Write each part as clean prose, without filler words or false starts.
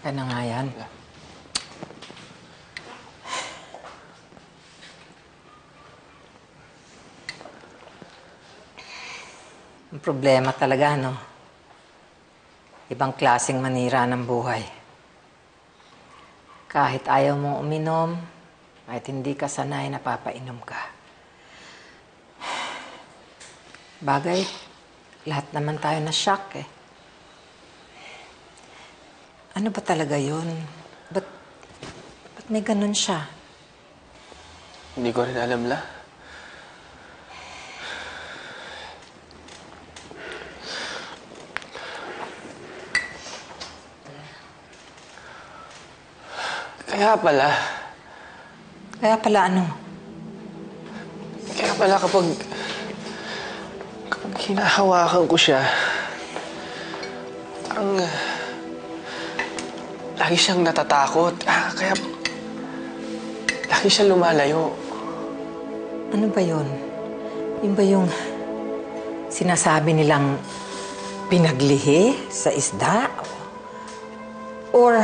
Akin na nga yan. Ang problema talaga, no? Ibang klaseng manira ng buhay. Kahit ayaw mong uminom, kahit hindi ka sanay, napapainom ka. Bagay, lahat naman tayo na-shock eh. Ano ba talaga yun? Ba't may ganun siya? Hindi ko rin alam, La. Kaya pala ano? Kaya pala kapag hinahawakan ko siya, parang lagi siyang natatakot. Kaya lagi siyang lumalayo. Ano ba yun? Yun ba yung sinasabi nilang pinaglihi sa isda? Or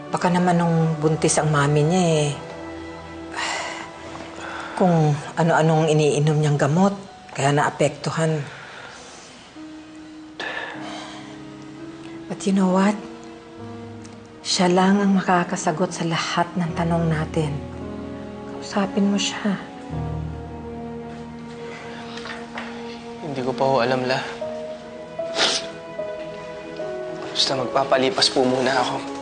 baka naman nung buntis ang mami niya eh, kung ano-anong iniinom niyang gamot, kaya naapektuhan. But you know what? Siya lang ang makakasagot sa lahat ng tanong natin. Kausapin mo siya. Hindi ko pa ho alam, La. Basta magpapalipas po muna ako.